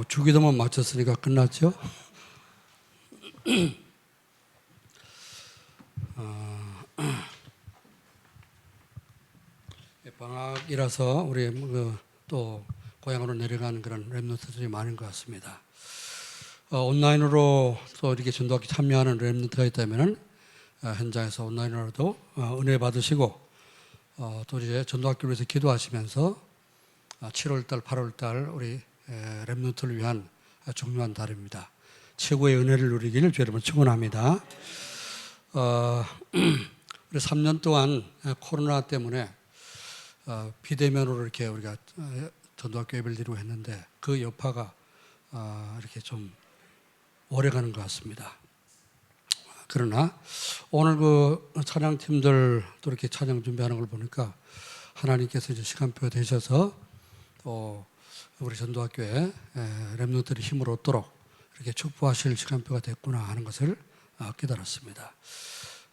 주기도만 마쳤으니까 끝났죠? 방학이라서 우리 또 고향으로 내려가는 그런 렘넌트들이 많은 것 같습니다. 온라인으로 또 이렇게 전도학교 참여하는 렘넌트가 있다면은 현장에서 온라인으로도 은혜 받으시고 또 이제 전도학교를 위해서 기도하시면서 7월달, 8월달 우리 렘넌트를 위한 중요한 달입니다. 최고의 은혜를 누리기를 주 여러분 축원합니다. 우리 3년 동안 코로나 때문에 비대면으로 이렇게 우리가 전도학교 예배를 드리고 했는데 그 여파가 이렇게 좀 오래가는 것 같습니다. 그러나 오늘 그 찬양팀들 또 이렇게 찬양 준비하는 걸 보니까 하나님께서 이제 시간표가 되셔서 또 우리 전도학교에 렘넌트들이 힘을 얻도록 이렇게 축복하실 시간표가 됐구나 하는 것을 깨달았습니다.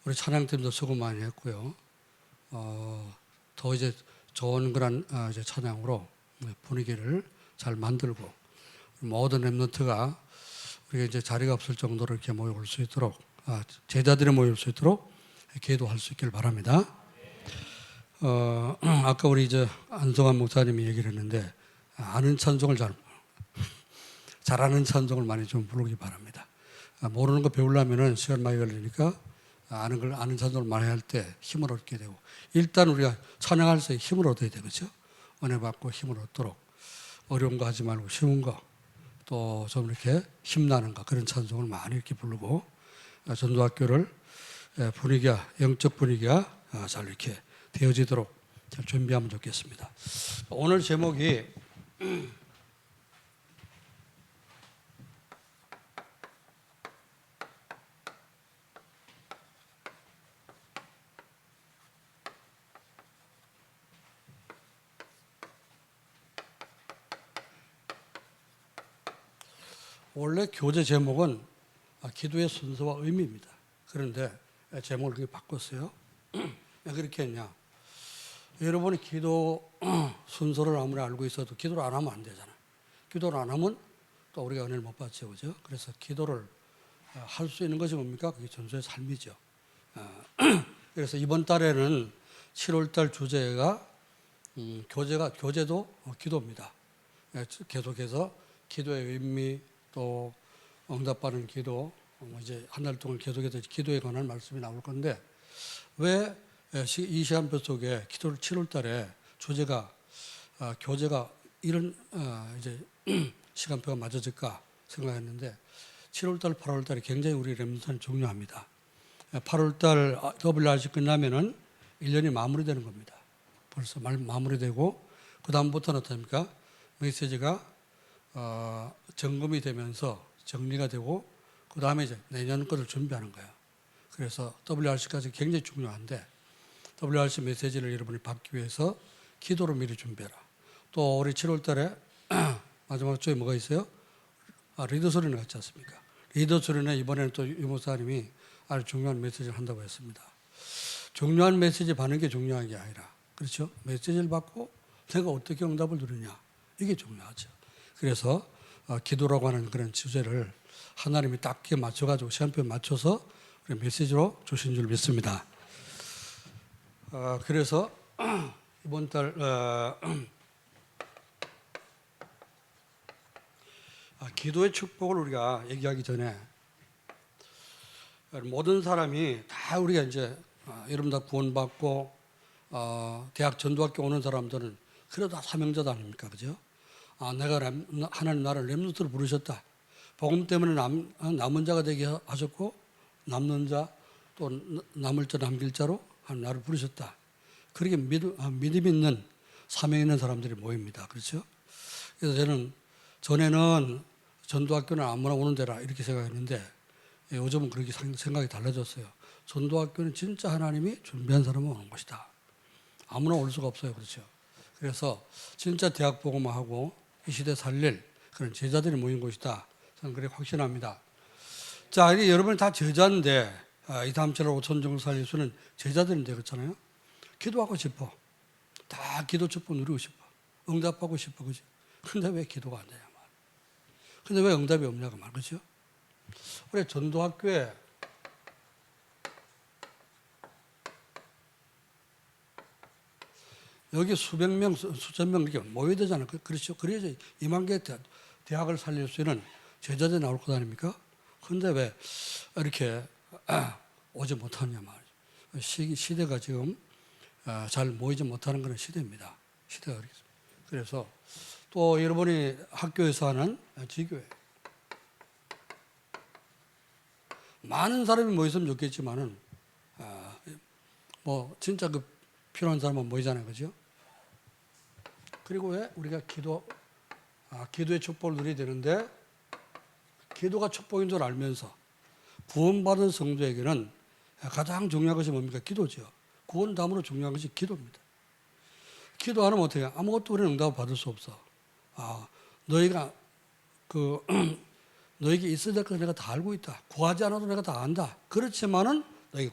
우리 찬양팀도 수고 많이 했고요. 더 이제 좋은 그런 이제 찬양으로 분위기를 잘 만들고 모든 렘넌트가 우리가 이제 자리가 없을 정도로 이렇게 모여올 수 있도록 제자들이 모일 수 있도록 기도할 수 있길 바랍니다. 아까 우리 이제 안성환 목사님이 얘기를 했는데 아는 찬송을 잘하는 찬송을 많이 좀 부르기 바랍니다. 모르는 거 배우려면은 시간 많이 걸리니까 아는 찬송을 많이 할 때 힘을 얻게 되고 일단 우리가 찬양할 때 힘을 얻어야 되겠죠. 은혜 받고 힘을 얻도록 어려운 거 하지 말고 쉬운 거 또 좀 이렇게 힘나는 거 그런 찬송을 많이 이렇게 부르고 전도학교를 분위기가 영적 분위기가 잘 이렇게 되어지도록 잘 준비하면 좋겠습니다. 오늘 제목이 원래 교재 제목은 기도의 순서와 의미입니다. 그런데 제목을 그렇게 바꿨어요. 왜 그렇게 했냐? 여러분이 기도 순서를 아무리 알고 있어도 기도를 안 하면 안 되잖아요. 기도를 안 하면 또 우리가 은혜를 못 받죠, 그죠? 그래서 기도를 할 수 있는 것이 뭡니까? 그게 전도의 삶이죠. 그래서 이번 달에는 7월달 주제가 교재도 기도입니다. 계속해서 기도의 의미 또 응답받는 기도 이제 한 달 동안 계속해서 기도에 관한 말씀이 나올 건데 왜 이 시간표 속에 기도를 7월달에 주제가 교재가 이런 이제 시간표가 맞아질까 생각했는데 7월달, 8월달이 굉장히 우리 렘넌트는 중요합니다. 8월달 WRC 끝나면은 1년이 마무리되는 겁니다. 벌써 마무리되고 그 다음부터는 어떻습니까? 메시지가 점검이 되면서 정리가 되고 그 다음에 이제 내년 것을 준비하는 거예요. 그래서 WRC까지 굉장히 중요한데 WRC 메시지를 여러분이 받기 위해서 기도를 미리 준비해라. 또 우리 7월달에 마지막 주에 뭐가 있어요? 리더 소리는 같지 않습니까? 리더 소리는 이번에는 또 유 목사님이 아주 중요한 메시지를 한다고 했습니다. 중요한 메시지 받는 게 중요한 게 아니라 그렇죠? 메시지를 받고 내가 어떻게 응답을 누리냐 이게 중요하죠. 그래서 기도라고 하는 그런 주제를 하나님이 딱 맞춰가지고 시간표에 맞춰서 우리 메시지로 주신 줄 믿습니다. 그래서 이번 달 기도의 축복을 우리가 얘기하기 전에 모든 사람이 다 우리가 이제 여러분 다 구원받고 대학 전도학교 오는 사람들은 그래도 다 사명자도 아닙니까, 그죠? 내가 하나님 나를 렘넌트로 부르셨다. 복음 때문에 남은 자가 되게 하셨고 남는 자 또 남을 자 남길 자로 하나님 나를 부르셨다. 그렇게 믿음 있는 사명 있는 사람들이 모입니다. 그렇죠? 그래서 저는 전에는 전도학교는 아무나 오는 데라 이렇게 생각했는데 요즘은 그렇게 생각이 달라졌어요. 전도학교는 진짜 하나님이 준비한 사람만 오는 곳이다. 아무나 올 수가 없어요. 그렇죠? 그래서 진짜 대학 복음화하고 이 시대 살릴 그런 제자들이 모인 곳이다. 저는 그렇게 확신합니다. 자, 이게 여러분이 다 제자인데 이 다음 주로 5천 정도 살릴 수는 제자들인데 그렇잖아요. 기도하고 싶어. 다 기도 축복 누리고 싶어. 응답하고 싶어. 그지? 근데 왜 기도가 안 되냐 말. 근데 왜 응답이 없냐고 말 그죠? 우리 전도학교에 여기 수백 명, 수천 명 이렇게 모여야 되잖아요. 그렇죠? 그래야지 2만 개 대학을 살릴 수 있는 제자들이 나올 것 아닙니까? 근데 왜 이렇게 오지 못하냐 말이죠. 시대가 지금 잘 모이지 못하는 그런 시대입니다. 시대가 그렇게. 그래서 또 여러분이 학교에서 하는 지교회. 많은 사람이 모였으면 좋겠지만은, 뭐, 진짜 그 필요한 사람은 모이잖아요. 그죠? 그리고 왜 우리가 기도의 축복을 누려야 되는데, 기도가 축복인 줄 알면서 구원받은 성도에게는 가장 중요한 것이 뭡니까? 기도죠. 구원 다음으로 중요한 것이 기도입니다. 기도 안 하면 어떻게 해요? 아무것도 우리는 응답을 받을 수 없어. 너희가 너에게 있어야 될 것을 내가 다 알고 있다. 구하지 않아도 내가 다 안다. 그렇지만은 너에게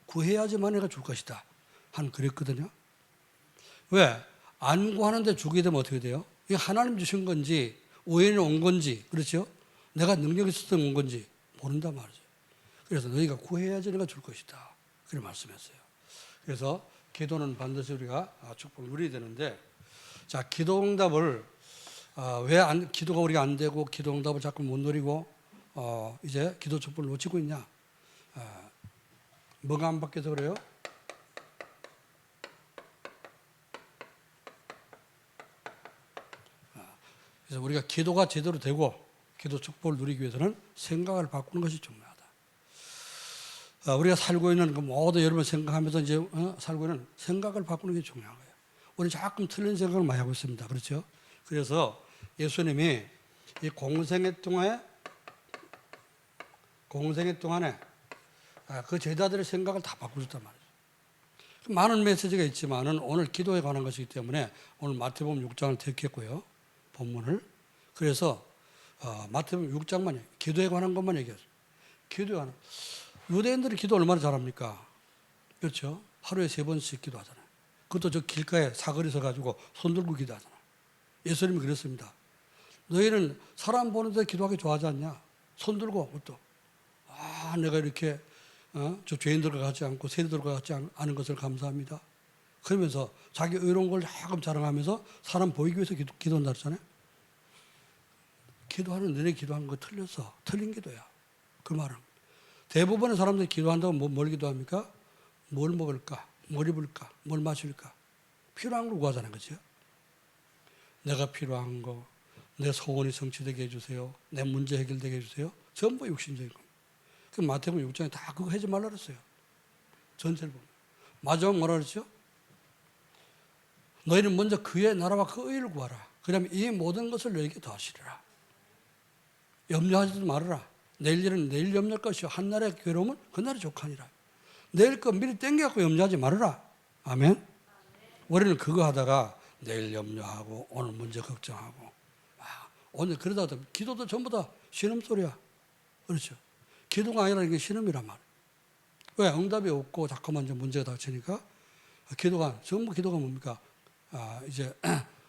구해야지만 내가 줄 것이다. 한 그랬거든요. 왜? 안 구하는데 주게 되면 어떻게 돼요? 이게 하나님 주신 건지 우연히 온 건지 그렇죠? 내가 능력이 있어서 온 건지 모른단 말이죠. 그래서 너희가 구해야지 내가 줄 것이다. 그렇게 말씀했어요. 그래서 기도는 반드시 우리가 축복을 누려야 되는데, 자, 기도 응답을 왜 기도가 우리가 안 되고 기도 응답을 자꾸 못 누리고 이제 기도 축복을 놓치고 있냐? 뭐가 안 바뀌어서 그래요? 그래서 우리가 기도가 제대로 되고 기도 축복을 누리기 위해서는 생각을 바꾸는 것이 중요하다. 우리가 살고 있는 그 모든 여러분 생각하면서 이제 살고 있는 생각을 바꾸는 게 중요한 거예요. 우리 자꾸 틀린 생각을 많이 하고 있습니다. 그렇죠? 그래서 예수님이 이 공생애 동안에 그 제자들의 생각을 다 바꾸셨단 말이죠. 많은 메시지가 있지만은 오늘 기도에 관한 것이기 때문에 오늘 마태복음 6장을 택했고요. 본문을. 그래서 마태복음 6장만 기도에 관한 것만 얘기했어요. 기도에 관한. 유대인들이 기도 얼마나 잘합니까? 그렇죠? 하루에 3번씩 기도하잖아요. 그것도 저 길가에 사거리 서가지고 손 들고 기도하잖아요. 예수님이 그랬습니다. 너희는 사람 보는데 기도하기 좋아하지 않냐? 손 들고 또 내가 이렇게 저 죄인들과 같지 않고 세리들과 같지 않은 것을 감사합니다. 그러면서 자기 의로운 걸 조금 자랑하면서 사람 보이기 위해서 기도한다 그랬잖아요. 기도하는 너네 기도하는 거 틀렸어. 틀린 기도야. 그 말은. 대부분의 사람들이 기도한다고 뭘 기도합니까? 뭘 먹을까? 뭘 입을까? 뭘 마실까? 필요한 걸 구하잖아요. 그렇죠? 내가 필요한 거, 내 소원이 성취되게 해주세요. 내 문제 해결되게 해주세요. 전부 육신적인 겁니다. 그 마태복음 6장에 다 그거 하지 말라 그랬어요. 전체를 보면. 마지막 뭐라 그랬죠? 너희는 먼저 그의 나라와 그 의를 구하라. 그러면 이 모든 것을 너에게 더하시리라. 염려하지도 말아라. 내일 일은 내일 염려할 것이요. 한날의 괴로움은 그날의 족하니라. 내일 거 미리 땡겨갖고 염려하지 말아라. 아멘? 우리는 그거 하다가 내일 염려하고 오늘 문제 걱정하고 오늘 그러다 기도도 전부 다 신음소리야. 그렇죠? 기도가 아니라 이게 신음이란 말이에요. 왜? 응답이 없고 자꾸만 이제 문제가 닥치니까 전부 기도가 뭡니까? 이제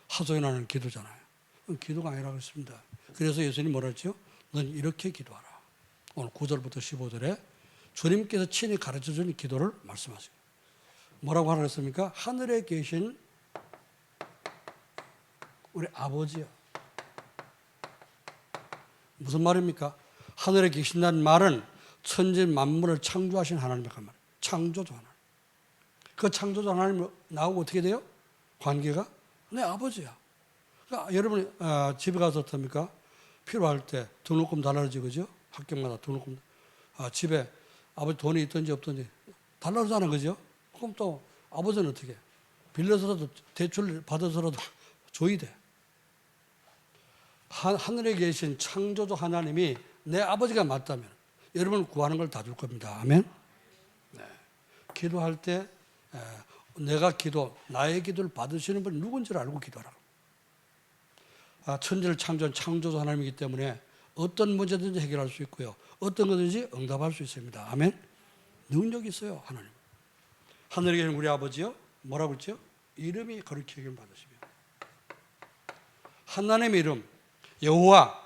하소연하는 기도잖아요. 기도가 아니라 그랬습니다. 그래서 예수님이 뭐라 했죠? 넌 이렇게 기도하라. 오늘 9절부터 15절에 주님께서 친히 가르쳐준 기도를 말씀하세요. 뭐라고 하라 그랬습니까? 하늘에 계신 우리 아버지요. 무슨 말입니까? 하늘에 계신다는 말은 천지 만물을 창조하신 하나님의 그 말. 창조주 하나님. 그 창조주 하나님 나오고 어떻게 돼요? 관계가 내 아버지야. 그러니까 여러분이 집에 가서 어떻습니까? 필요할 때 등록금 달라지 그죠? 학교마다 등록금. 집에 아버지 돈이 있든지 없든지 달라잖아 그죠? 그럼 또 아버지는 어떻게 해? 빌려서라도 대출 받아서라도 줘야 돼. 하늘에 계신 창조주 하나님이 내 아버지가 맞다면 여러분 구하는 걸 다 줄 겁니다. 아멘. 네. 기도할 때 나의 기도를 받으시는 분이 누군지를 알고 기도하라. 천지를 창조한 창조주 하나님이기 때문에 어떤 문제든지 해결할 수 있고요. 어떤 것든지 응답할 수 있습니다. 아멘. 능력이 있어요. 하나님. 하늘에 계신 우리 아버지요. 뭐라고 했죠? 이름이 거룩히 여김 받으시며 하나님의 이름 여호와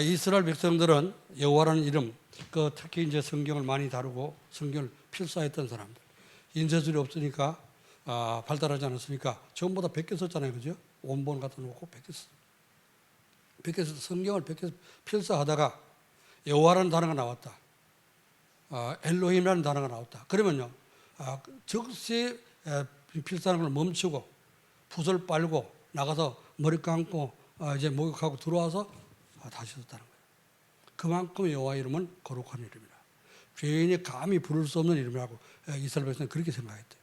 이스라엘 백성들은 여호와라는 이름, 특히 이제 성경을 많이 다루고 성경을 필사했던 사람들, 인쇄술이 없으니까 발달하지 않았으니까 전부 다 베껴 썼잖아요, 그죠? 원본 갖다 놓고 베껴서 성경을 베껴서 필사하다가 여호와라는 단어가 나왔다, 엘로힘이라는 단어가 나왔다. 그러면요, 즉시 필사하는 걸 멈추고 붓을 빨고 나가서 머리 감고 이제 목욕하고 들어와서 다시 썼다는 거예요. 그만큼 여호와 이름은 거룩한 이름이라. 죄인이 감히 부를 수 없는 이름이라고 이스라엘 백성은 그렇게 생각했대요.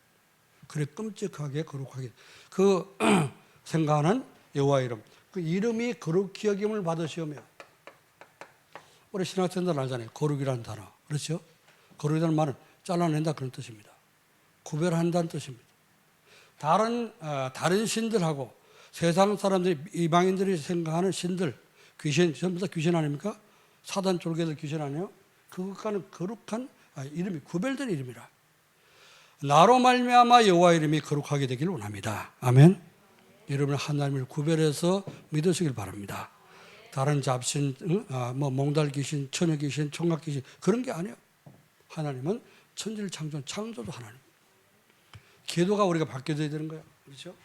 그래 끔찍하게 거룩하게 그 생각하는 여호와 이름, 그 이름이 거룩히 여김을 받으시오며. 우리 신학생들 알잖아요. 거룩이라는 단어, 그렇죠? 거룩이라는 말은 잘라낸다 그런 뜻입니다. 구별한다는 뜻입니다. 다른 신들하고 세상 사람들이, 이방인들이 생각하는 신들, 귀신, 전부 다 귀신 아닙니까? 사단 쫄개들 귀신 아니에요? 그것과는 거룩한 이름이 구별된 이름이라. 나로 말미암아 여호와 이름이 거룩하게 되기를 원합니다. 아멘. 여러분 하나님을 구별해서 믿으시길 바랍니다. 다른 잡신, 몽달 귀신, 처녀 귀신, 총각 귀신 그런 게 아니에요. 하나님은 천지를 창조도 하나님. 기도가 우리가 바뀌어져야 되는 거예요. 그렇죠?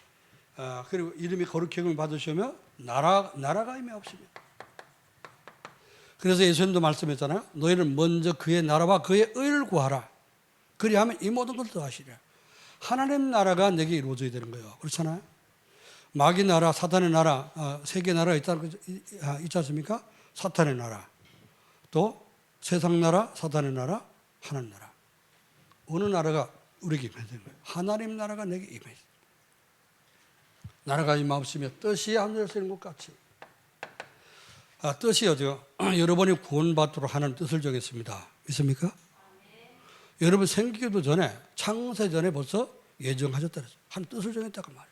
그리고 이름이 거룩히 여김을 받으시며 나라가 임해 없으며. 그래서 예수님도 말씀했잖아요. 너희는 먼저 그의 나라와 그의 의를 구하라. 그리하면 이 모든 걸 더하시리라. 하나님 나라가 내게 이루어져야 되는 거예요. 그렇잖아요. 마귀 나라, 사탄의 나라, 세계 나라가 있지 않습니까? 사탄의 나라, 또 세상 나라, 사탄의 나라, 하나님 나라. 어느 나라가 우리에게 임해야 되는 거예요? 하나님 나라가 내게 임해야 돼요. 나라가 임하옵시며 뜻이 하늘에서 있는 것 같이. 뜻이 어디요? 여러분이 구원받도록 하는 뜻을 정했습니다. 믿습니까? 여러분 생기기도 전에, 창세 전에 벌써 예정하셨다 그랬어요. 한 뜻을 정했다고 말이에요.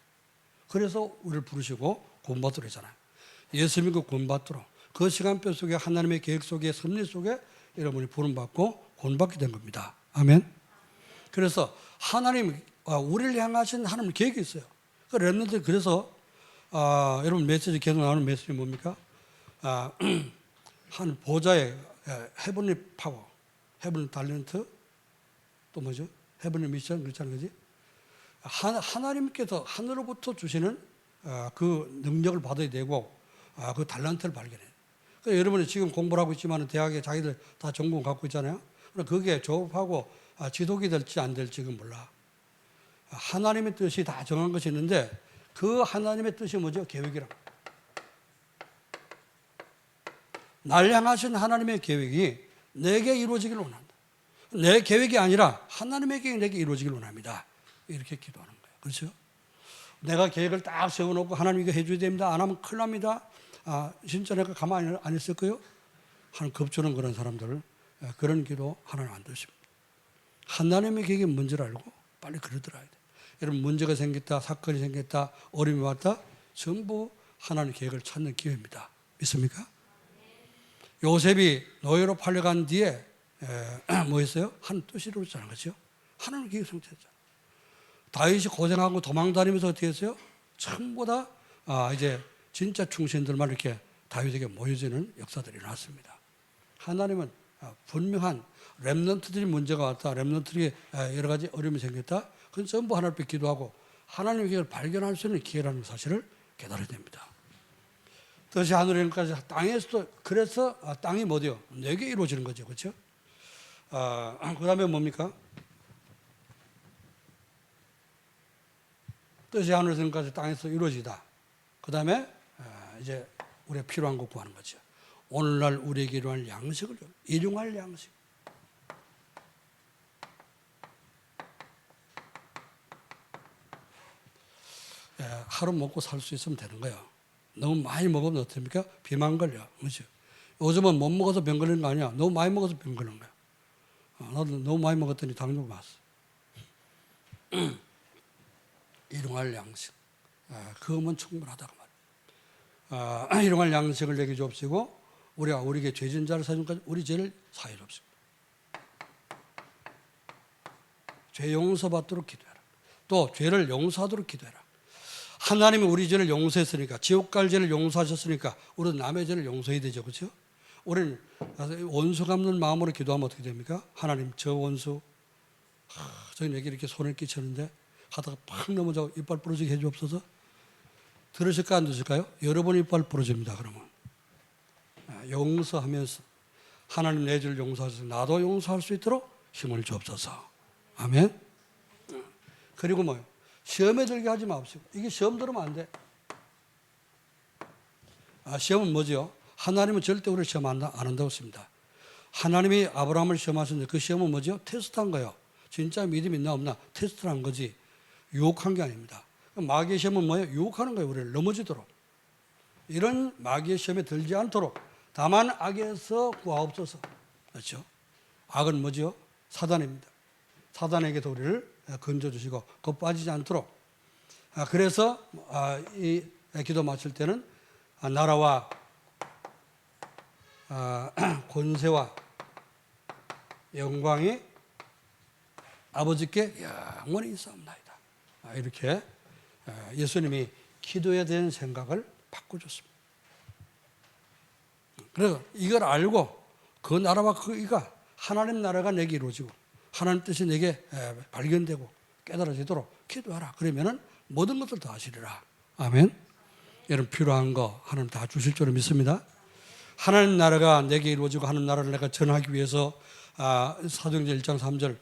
그래서 우리를 부르시고 구원받도록 했잖아요. 예수 믿고 구원받도록 그 시간표 속에 하나님의 계획 속에 섭리 속에 여러분이 부름받고 구원받게 된 겁니다. 아멘. 그래서 하나님, 우리를 향하신 하나님 계획이 있어요. 그 렘넌트, 그래서 여러분 메시지 계속 나오는 메시지 뭡니까? 한 보좌의 헤븐리 파워, 헤븐리 탤런트, 또 뭐죠? 헤븐리 미션, 그렇잖아요, 그지? 하나님께서 하늘로부터 주시는 그 능력을 받아야 되고 그 탤런트를 발견해요. 그러니까 여러분이 지금 공부를 하고 있지만 대학에 자기들 다 전공 갖고 있잖아요. 그러나 그게 졸업하고 지도기 될지 안 될지 는 몰라. 하나님의 뜻이 다 정한 것이 있는데 그 하나님의 뜻이 뭐죠? 계획이라. 날 향하신 하나님의 계획이 내게 이루어지기를 원한다. 내 계획이 아니라 하나님의 계획이 내게 이루어지기를 원합니다. 이렇게 기도하는 거예요. 그렇죠? 내가 계획을 딱 세워놓고 하나님 이거 해줘야 됩니다. 안 하면 큰일 납니다. 진짜 내가 가만히 안 있을 거요? 하는 겁주는 그런 사람들, 그런 기도 하나님 안 드십니다. 하나님의 계획이 뭔지를 알고 빨리 그러들어야 돼. 여러분 문제가 생겼다, 사건이 생겼다, 어려움이 왔다, 전부 하나님의 계획을 찾는 기회입니다. 믿습니까? 요셉이 노예로 팔려간 뒤에 뭐 했어요? 한 뜻이 이루어졌잖아요. 그렇죠? 하나님의 계획 성취했잖아요. 다윗이 고생하고 도망다니면서 어떻게 했어요? 전부 다 이제 진짜 충신들만 이렇게 다윗에게 모여지는 역사들이 일어났습니다. 하나님은 분명한 렘넌트들이 문제가 왔다, 렘넌트들이 여러 가지 어려움이 생겼다, 그건 전부 하나님 앞에 기도하고 하나님의 계획을 발견할 수 있는 기회라는 사실을 깨달아야 됩니다. 뜻이 하늘에 있는 것까지 땅에서도, 그래서 땅이 뭐죠? 내게 이루어지는 거죠. 그렇죠? 그 다음에 뭡니까? 뜻이 하늘에서 있는 것까지 땅에서 이루어지다. 그 다음에 이제 우리가 필요한 것 구하는 거죠. 오늘날 우리에게 일용할 양식을 줘. 일용할 양식. 하루 먹고 살 수 있으면 되는 거예요. 너무 많이 먹으면 어떻습니까? 비만 걸려. 그렇죠? 요즘은 못 먹어서 병 걸리는 거 아니야. 너무 많이 먹어서 병 걸리는 거야. 나도 너무 많이 먹었더니 당뇨가 왔어. 일용할 양식. 그거면 충분하다고 말이야. 일용할 양식을 내게 줍시고 우리가 우리에게 죄진 자를 사준까지 우리 죄를 사해 줍시고. 죄 용서받도록 기도해라. 또 죄를 용서하도록 기도해라. 하나님이 우리 죄를 용서했으니까, 지옥 갈 죄를 용서하셨으니까 우리도 남의 죄를 용서해야 되죠. 그렇죠? 우리는 원수 갚는 마음으로 기도하면 어떻게 됩니까? 하나님, 저 원수 저희에게 이렇게 손을 끼쳤는데 하다가 팍 넘어져 이빨 부러지게 해주옵소서. 들으실까 안 들으실까요? 여러분 이빨 부러집니다. 그러면 용서하면서 하나님 내 죄를 용서하셔서 나도 용서할 수 있도록 힘을 주옵소서. 아멘. 그리고 뭐요? 시험에 들게 하지 마십시오. 이게 시험 들으면 안 돼. 시험은 뭐죠? 하나님은 절대 우리를 시험 안 한다고 했습니다. 하나님이 아브라함을 시험하셨는데 그 시험은 뭐죠? 테스트한 거예요. 진짜 믿음이 있나 없나 테스트를 한 거지 유혹한 게 아닙니다. 마귀의 시험은 뭐예요? 유혹하는 거예요. 우리를 넘어지도록. 이런 마귀의 시험에 들지 않도록 다만 악에서 구하옵소서. 그렇죠? 악은 뭐죠? 사단입니다. 사단에게서 우리를 건져주시고 그 빠지지 않도록. 그래서 이 기도 마칠 때는 나라와 권세와 영광이 아버지께 영원히 있사옵나이다. 이렇게 예수님이 기도에 대한 생각을 바꿔줬습니다. 그래서 이걸 알고 그 나라와 그 이가 하나님 나라가 내게 이루어지고 하나님 뜻이 내게 발견되고 깨달아지도록 기도하라. 그러면은 모든 것을 다 하시리라. 아멘. 여러분 필요한 거 하나님 다 주실 줄을 믿습니다. 하나님 나라가 내게 이루어지고 하나님 나라를 내가 전하기 위해서 사도행전 1장 3절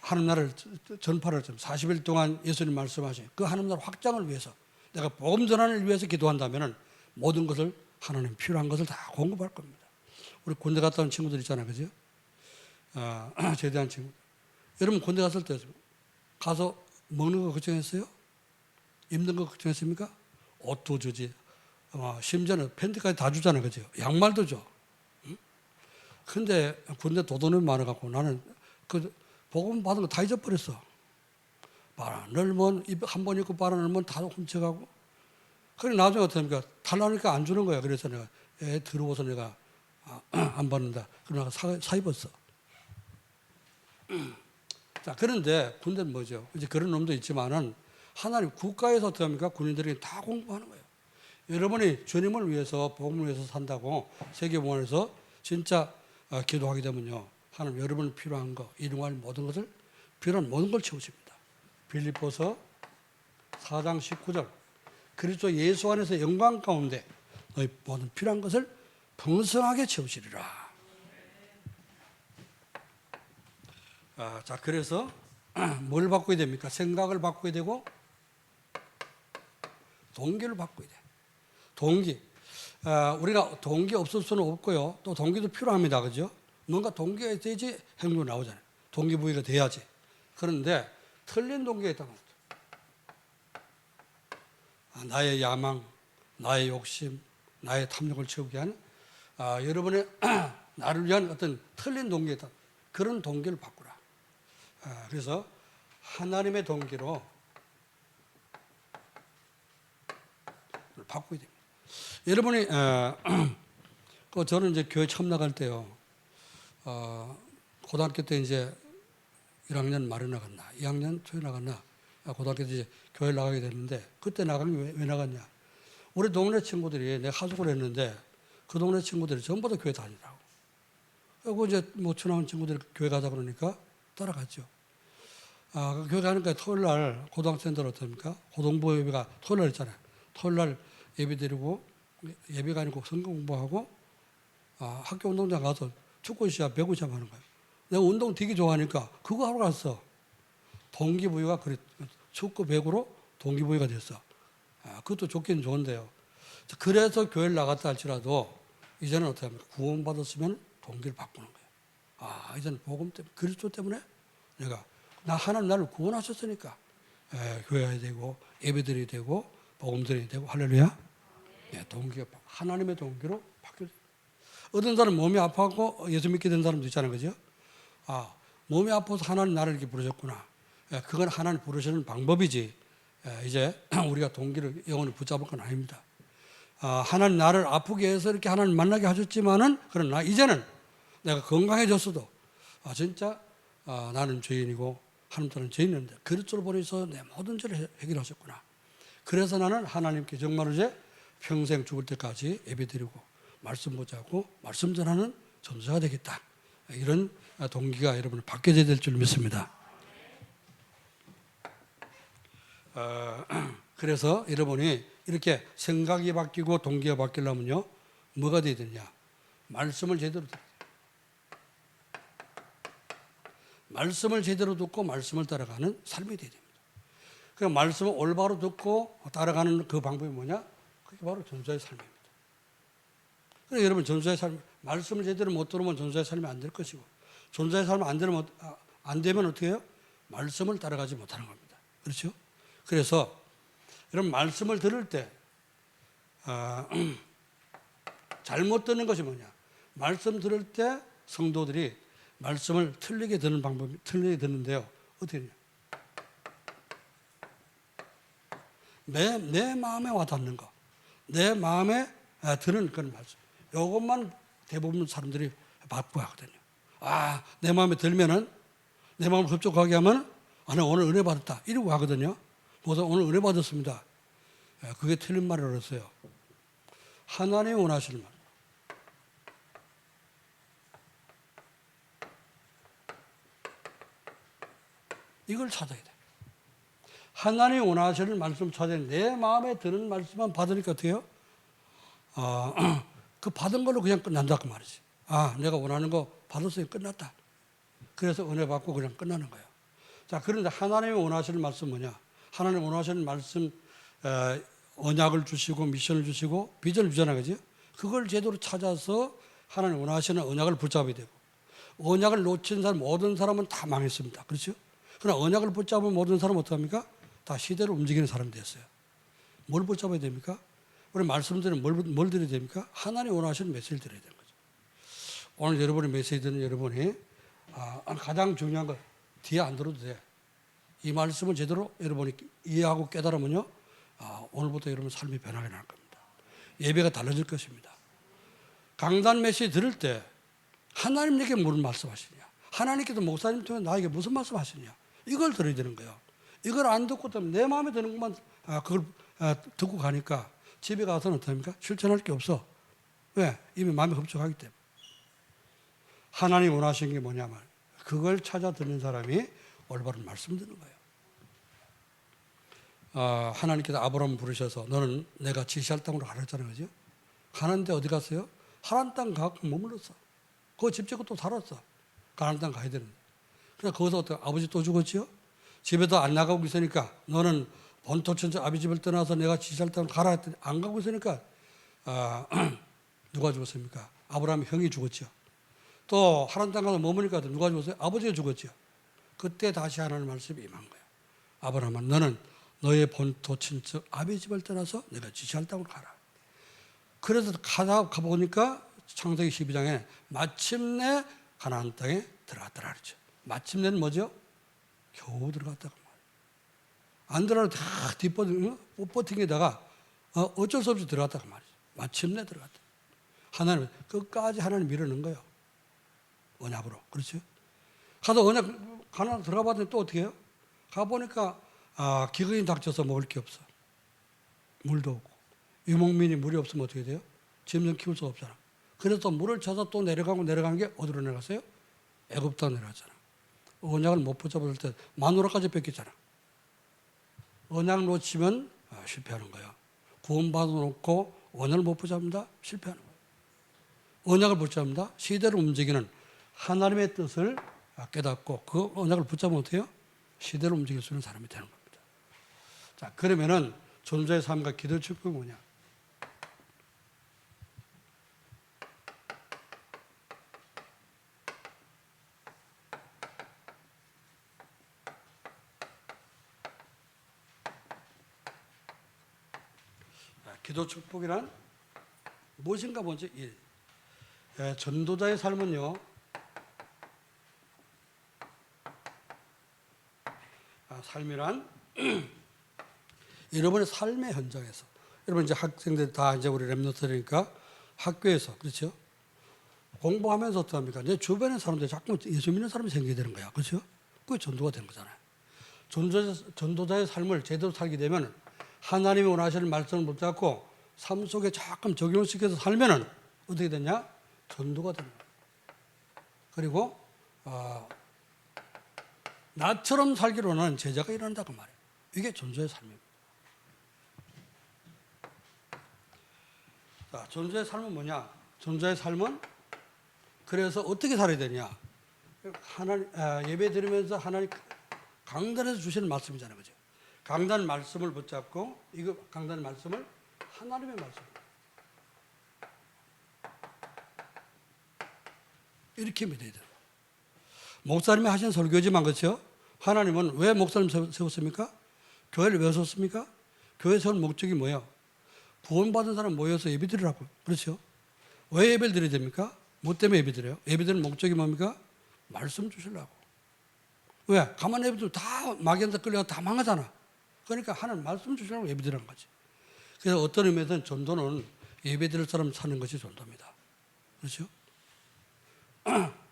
하나님 나라를 전파를 40일 동안 예수님 말씀하신 그 하나님 나라 확장을 위해서 내가 복음 전환을 위해서 기도한다면 모든 것을 하나님 필요한 것을 다 공급할 겁니다. 우리 군대 갔다 온 친구들 있잖아요. 그죠? 제대한 친구. 여러분 군대 갔을 때 가서 먹는 거 걱정했어요? 입는 거 걱정했습니까? 옷도 주지. 심지어는 팬티까지 다 주잖아요. 그죠? 양말도 줘. 근데 군대 도둑놈이 많아갖고 나는 그 복음 받은 거 다 잊어버렸어. 바람 넓으면 한 번 입고 바람 넓으면 다 훔쳐가고. 그래 나중에 어떻게 합니까? 달라니까 안 주는 거야. 그래서 내가 들어와서 내가 안 받는다. 그러나 사 입었어. 자, 그런데 군대는 뭐죠? 이제 그런 놈도 있지만은 하나님 국가에서 어떻게 합니까? 군인들이 다 공부하는 거예요. 여러분이 주님을 위해서 복음을 위해서 산다고 세계복음에서 진짜 기도하게 되면요. 하나님 여러분 필요한 거, 일용할 모든 것을 필요한 모든 걸 채우십니다. 빌립보서 4장 19절 그리스도 예수 안에서 영광 가운데 너희 모든 필요한 것을 풍성하게 채우시리라. 자, 그래서 뭘 바꿔야 됩니까? 생각을 바꿔야 되고 동기를 바꿔야 돼. 동기. 우리가 동기 없을 수는 없고요. 또 동기도 필요합니다. 그죠? 뭔가 동기가 있어야지 행동이 나오잖아요. 동기부여가 돼야지. 그런데 틀린 동기가 있다고 합니다. 나의 야망, 나의 욕심, 나의 탐욕을 채우게 하는 여러분의 나를 위한 어떤 틀린 동기가 있다. 그런 동기를 바꾸라. 그래서 하나님의 동기로 바꿔야 됩니다. 여러분이 저는 이제 교회 처음 나갈 때요. 고등학교 때 이제 1학년 말에 나갔나, 2학년 초에 나갔나, 고등학교 때 이제 교회 나가게 됐는데 그때 나가면 왜 나갔냐? 우리 동네 친구들이 내가 하숙을 했는데 그 동네 친구들이 전부 다 교회 다니라고. 그리고 이제 뭐 친한 친구들이 교회 가자 그러니까 따라갔죠. 교회 가니까 토요일 날 고등학생들 어떻습니까? 고등부 예배가 토요일 날 있잖아요. 토요일 날 예배 드리고 예배가 아니고 성경 공부하고 학교 운동장 가서 축구 시합, 배구 시합 하는 거예요. 내가 운동 되게 좋아하니까 그거 하러 갔어. 동기부여가 그래 축구, 배구로 동기부여가 됐어. 그것도 좋긴 좋은데요. 그래서 교회를 나갔다 할지라도 이제는 어떻게 합니까? 구원받았으면 동기를 바꾸는 거예요. 이제는 복음 때문에 그리스도 때문에 내가 하나님 나를 구원하셨으니까 교회 가야 되고 예배 드려야 되고 복음 드려야 되고 할렐루야. 동기가 하나님의 동기로 바뀌어요. 어떤 사람 몸이 아파하고 예수 믿게 된 사람도 있잖아요. 그죠? 몸이 아파서 하나님 나를 이렇게 부르셨구나. 그건 하나님 부르시는 방법이지. 이제 우리가 동기를 영원히 붙잡을 건 아닙니다. 하나님 나를 아프게 해서 이렇게 하나님 만나게 하셨지만은 그러나 이제는 내가 건강해졌어도 진짜 나는 죄인이고 하나님께는 죄인인데 그리스도를 보내서 내 모든 죄를 해결하셨구나. 그래서 나는 하나님께 정말로 이제 평생 죽을 때까지 예배드리고 말씀 보자고 말씀 전하는 전도자가 되겠다. 이런 동기가 여러분 바뀌어야 될 줄 믿습니다. 그래서 여러분이 이렇게 생각이 바뀌고 동기가 바뀌려면요, 뭐가 돼야 되냐? 말씀을 제대로 듣고, 말씀을 제대로 듣고 말씀을 따라가는 삶이 돼야 됩니다. 그 말씀을 올바로 듣고 따라가는 그 방법이 뭐냐? 그게 바로 전도자의 삶입니다. 그래서 여러분 전도자의 삶, 말씀을 제대로 못 들으면 전도자의 삶이 안 될 것이고, 전도자의 삶이 안 되면 어떻게 해요? 말씀을 따라가지 못하는 겁니다. 그렇죠? 그래서 여러분 말씀을 들을 때 잘못 듣는 것이 뭐냐? 말씀 들을 때 성도들이 말씀을 틀리게 듣는 방법이 틀리게 듣는데요. 어떻게 되냐? 내 마음에 와닿는 거, 내 마음에 드는 그런 말씀. 이것만 대부분 사람들이 받고 하거든요. 내 마음에 들면은 내 마음을 흡족하게 하면 나 오늘 은혜 받았다 이러고 하거든요. 보다 오늘 은혜 받았습니다. 그게 틀린 말이라서요. 하나님이 원하시는 말. 이걸 찾아야 돼. 하나님이 원하시는 말씀 찾아야 돼. 내 마음에 드는 말씀만 받으니까 어때요? 그 받은 걸로 그냥 끝난다 그 말이지. 내가 원하는 거 받았으니 끝났다. 그래서 은혜 받고 그냥 끝나는 거예요. 자, 그런데 하나님이 원하시는 말씀 뭐냐? 하나님 원하시는 말씀, 언약을 주시고 미션을 주시고 비전을 주잖아요, 그죠? 그걸 제대로 찾아서 하나님 원하시는 언약을 붙잡아야 되고, 언약을 놓친 사람 모든 사람은 다 망했습니다. 그렇죠? 그러나 언약을 붙잡은 모든 사람은 어떡합니까? 다 시대로 움직이는 사람이 됐어요. 뭘 붙잡아야 됩니까? 우리 말씀드리는 뭘 드려야 됩니까? 하나님 원하시는 메시지를 드려야 되는 거죠. 오늘 여러분의 메시지는 여러분이 가장 중요한 거 뒤에 안 들어도 돼. 이 말씀을 제대로 여러분이 이해하고 깨달으면요, 오늘부터 여러분 삶이 변하게 날 겁니다. 예배가 달라질 것입니다. 강단 메시지 들을 때 하나님에게 무슨 말씀하시냐, 하나님께서 목사님 통해 나에게 무슨 말씀하시냐, 이걸 들어야 되는 거예요. 이걸 안 듣고 내 마음에 드는 것만 그걸 듣고 가니까 집에 가서는 어떡합니까? 실천할 게 없어. 왜? 이미 마음에 흡족하기 때문에. 하나님 원하시는 게 뭐냐면 그걸 찾아 듣는 사람이 올바른 말씀 듣는 거예요. 하나님께서 아브라함 부르셔서 너는 내가 지시할 땅으로 가라 했잖아요, 그죠? 가는데 어디 갔어요? 하나님 땅 가고 머물렀어. 그거 집 짓고 또 살았어. 가나안 땅 가야 되는데. 그래서 거기서 어떻게 아버지 또 죽었지요? 집에도 안 나가고 있으니까 너는 본토 천지 아비 집을 떠나서 내가 지시할 땅으로 가라 했더니 안 가고 있으니까 누가 죽었습니까? 아브라함 형이 죽었죠. 또 하나님 땅 가서 머무니까 누가 죽었어요? 아버지가 죽었죠. 그때 다시 하나님 말씀이 임한 거예요. 아브라함아, 너는 너의 본토 친척 아비 집을 떠나서 내가 지시할 땅으로 가라. 그래서 가보니까 창세기 12장에 마침내 가나안 땅에 들어갔더라 그랬죠. 마침내는 뭐죠? 겨우 들어갔다고 말이에요. 안 들어가도 다 뒷버팅에다가 어쩔 수 없이 들어갔다고 말이죠. 마침내 들어갔다. 하나님 끝까지 하나님 밀어넣은 거예요. 언약으로. 그렇죠? 가서 언약 가나안 들어가 봤더니 또 어떻게 해요? 가보니까 기근이 닥쳐서 먹을 게 없어. 물도 없고. 유목민이 물이 없으면 어떻게 돼요? 짐승 키울 수가 없잖아. 그래서 물을 쳐서 또 내려간 게 어디로 내려갔어요? 애굽으로 내려갔잖아. 언약을 못 붙잡을 때 마누라까지 뺏겼잖아. 언약 놓치면 실패하는 거야. 구원받아 놓고 언약을 못 붙잡는다? 실패하는 거야. 언약을 붙잡는다? 시대를 움직이는 하나님의 뜻을 깨닫고 그 언약을 붙잡으면 어떻게 해요? 시대를 움직일 수 있는 사람이 되는 겁니다. 자, 그러면은 존재의 삶과 기도의 축복이 뭐냐? 기도 축복이란 무엇인가 먼저 전도자의 삶은요, 삶이란 여러분의 삶의 현장에서, 여러분 이제 학생들 다 이제 우리 랩런트니까 학교에서, 그렇죠? 공부하면서 어떡합니까? 내 주변의 사람들이 자꾸 예수 믿는 사람이 생기게 되는 거야, 그렇죠? 그게 전도가 되는 거잖아요. 전도자의 삶을 제대로 살게 되면 하나님이 원하시는 말씀을 붙잡고 삶 속에 조금 적용시켜서 살면은 어떻게 되냐? 전도가 되는 거예요. 그리고 나처럼 살기로는 제자가 일어난다고 말해요. 이게 전도자의 삶입니다. 자, 전도자의 삶은 뭐냐? 전도자의 삶은 그래서 어떻게 살아야 되냐? 하나님 예배 드리면서 하나님 강단에서 주시는 말씀이잖아요, 그죠? 강단 말씀을 붙잡고 이거 강단 말씀을 하나님의 말씀 이렇게 믿어야 돼요. 목사님이 하신 설교지만 그렇죠? 하나님은 왜 목사님 세웠습니까? 교회를 왜 세웠습니까? 교회 세운 목적이 뭐예요? 구원받은 사람 모여서 예배 드리라고. 그렇죠? 왜 예배를 드려야 됩니까? 뭐 때문에 예배 드려요? 예배 드리는 목적이 뭡니까? 말씀 주시려고. 왜? 가만히 예배 드리면 다 마귀한테 끌려가 다 망하잖아. 그러니까 하나님 말씀 주시려고 예배 드리는 거지. 그래서 어떤 의미에서는 전도는 예배 드릴 사람 사는 것이 전도입니다. 그렇죠?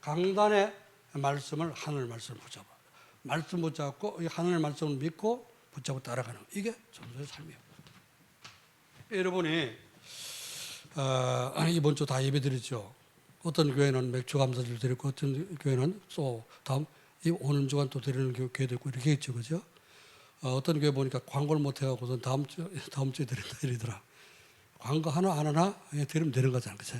강단의 말씀을 하늘 말씀을 붙잡아. 말씀 붙잡고 하늘 말씀을 믿고 붙잡고 따라가는 이게 전도의 삶이에요. 여러분이 이번 주 다 예배 드렸죠. 어떤 교회는 맥주 감사절 드렸고 어떤 교회는 또 다음 오는 주간 또 드리는 교회도 있고 이렇게 있죠, 그죠? 어떤 교회 보니까 광고를 못 해갖고선 다음 주에 드린다 이러더라. 광고 하나 안 하나 드리면 되는 거잖아요, 그죠?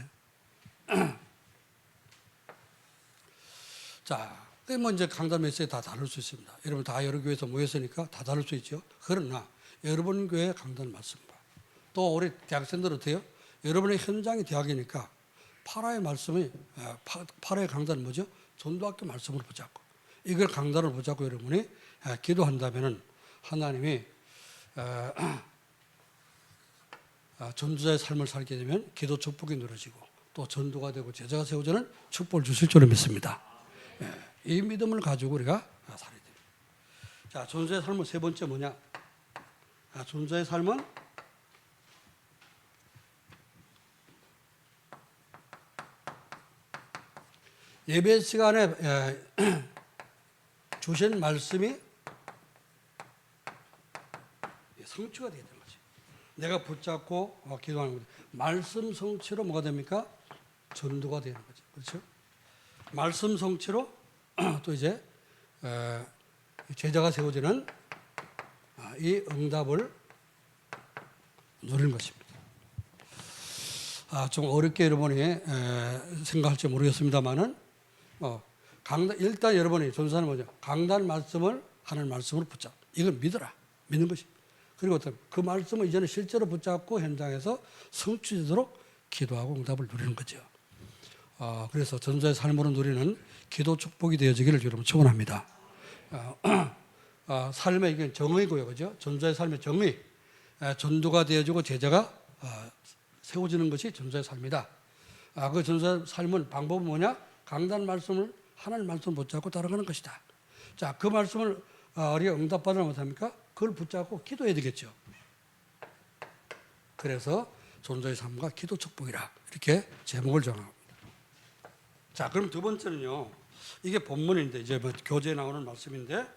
자, 뭐 이제 강단 메시지 다 다룰 수 있습니다. 여러분 다 여러 교회에서 모였으니까 다 다룰 수 있죠. 그러나 여러분 교회 강단 말씀과 또 우리 대학생들 어때요? 여러분의 현장이 대학이니까 8화의 말씀이 8화의 강단은 뭐죠? 전도학교 말씀으로 붙잡고 이걸 강단을 붙잡고 여러분이 기도한다면은 하나님이 전도자의 삶을 살게 되면 기도 축복이 누려지고 또 전도가 되고 제자가 세워지는 축복을 주실 줄을 믿습니다. 이 믿음을 가지고 우리가 살아야 됩니다. 자, 전도자의 삶은 세 번째 뭐냐? 전도자의 삶은 예배 시간에 주신 말씀이 성취가 되야 되는 거지. 내가 붙잡고 기도하는 거지. 말씀 성취로 뭐가 됩니까? 전도가 되는 거죠. 그렇죠? 말씀 성취로 또 이제 제자가 세워지는 이 응답을 누리는 것입니다. 좀 어렵게 여러분이 생각할지 모르겠습니다만은 일단 여러분이 전도사는 뭐죠? 강단 말씀을 하는 말씀으로 붙잡. 이걸 믿어라. 믿는 것이. 그리고 그 말씀을 이제는 실제로 붙잡고 현장에서 성취되도록 기도하고 응답을 누리는 거죠. 그래서 전도자의 삶으로 누리는 기도 축복이 되어지기를 여러분 축원합니다. 삶의 이게 정의고요, 그죠? 전도자의 삶의 정의, 전도가 되어지고 제자가 세워지는 것이 전도자의 삶이다. 그 전도자의 삶은 방법은 뭐냐? 강단 말씀을 하나님 말씀을 붙잡고 따라가는 것이다. 자, 그 말씀을 우리가 응답받으면 어떡합니까? 그걸 붙잡고 기도해야 되겠죠. 그래서 전도자의 삶과 기도 축복이라 이렇게 제목을 정합니다. 자, 그럼 두 번째는요. 이게 본문인데 이제 뭐 교재에 나오는 말씀인데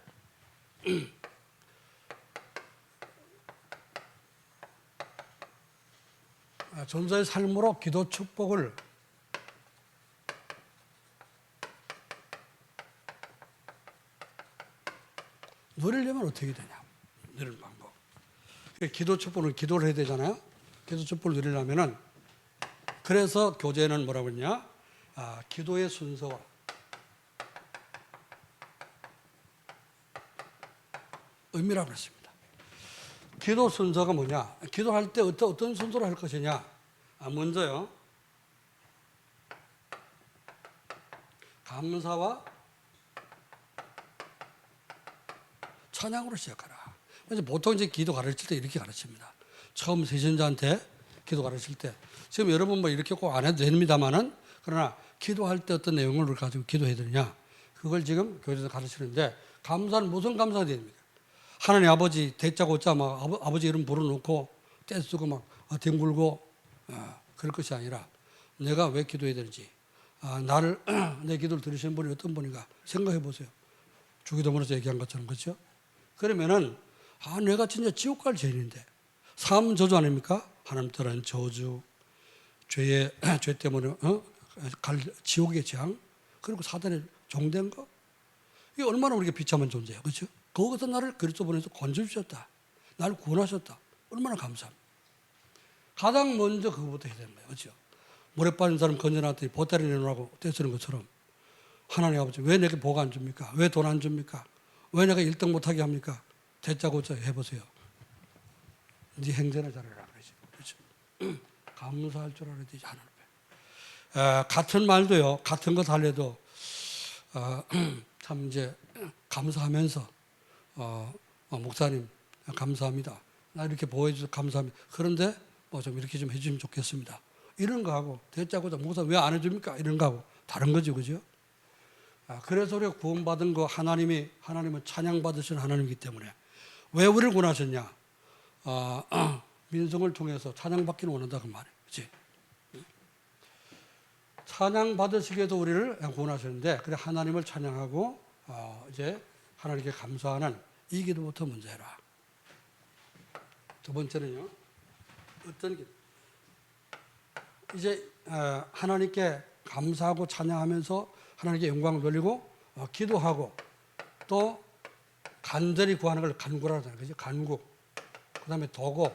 전도자의 삶으로 기도 축복을 누리려면 어떻게 되냐? 누리는 방법. 기도 축복을 기도를 해야 되잖아요. 기도 축복을 누리려면은 그래서 교재는 뭐라고 했냐? 기도의 순서와 의미라고 했습니다. 기도 순서가 뭐냐? 기도할 때 어떤 순서로 할 것이냐? 먼저요. 감사와 찬양으로 시작하라. 그래서 보통 이제 기도 가르칠 때 이렇게 가르칩니다. 처음 세신자한테 기도 가르칠 때 지금 여러분 뭐 이렇게 꼭 안 해도 됩니다만은 그러나 기도할 때 어떤 내용을 가지고 기도해야 되느냐? 그걸 지금 교재에서 가르치는데 감사는 무슨 감사가 됩니까? 하나님 아버지 대자 고자 막 아버지 이름 불어놓고 떼쓰고 막 뒹굴고 그럴 것이 아니라 내가 왜 기도해야 되는지 나를 내 기도를 들으시는 분이 어떤 분인가 생각해 보세요. 주기도문에서 얘기한 것처럼 그렇죠? 그러면은 내가 진짜 지옥 갈 죄인인데 삶 저주 아닙니까? 하나님 따른 저주, 죄 때문에 갈 지옥의 재앙, 그리고 사단의 종된 거, 이게 얼마나 우리가 비참한 존재예요, 그렇죠? 거기서 나를 그리스도 보내서 건져주셨다, 나를 구원하셨다, 얼마나 감사합니다. 가장 먼저 그거부터 해야 되는 거예요, 그렇죠? 물에 빠진 사람 건져놨더니 보따리 내놓으라고 떼쓰는 것처럼 하나님 아버지 왜 내게 복 안 줍니까? 왜 돈 안 줍니까? 왜 내가 1등 못하게 합니까? 대짜고짜 해보세요. 네 행전을 잘해라 그러죠. 그렇죠? 감사할 줄 알아야 되지, 하나님 앞에. 같은 말도요, 같은 거 달래도 참 이제 감사하면서 목사님 감사합니다, 나 이렇게 보호해 주셔서 감사합니다, 그런데 뭐 좀 이렇게 좀 해주시면 좋겠습니다, 이런 거 하고, 대짜고짜 목사님 왜 안 해줍니까? 이런 거 하고 다른 거죠, 그죠? 그래서 우리가 구원받은 거, 하나님은 찬양받으시는 하나님이기 때문에 왜 우리를 구원하셨냐? 민성을 통해서 찬양받기를 원한다 그 말이에요, 그렇지? 찬양받으시기에도 우리를 구원하셨는데, 그래 하나님을 찬양하고 이제 하나님께 감사하는 이 기도부터 먼저 해라. 두 번째는요, 어떤 기도? 이제 하나님께 감사하고 찬양하면서 하나님께 영광을 돌리고 기도하고 또 간절히 구하는 걸 간구라고 하잖아요, 그죠? 간구. 그 다음에 도고,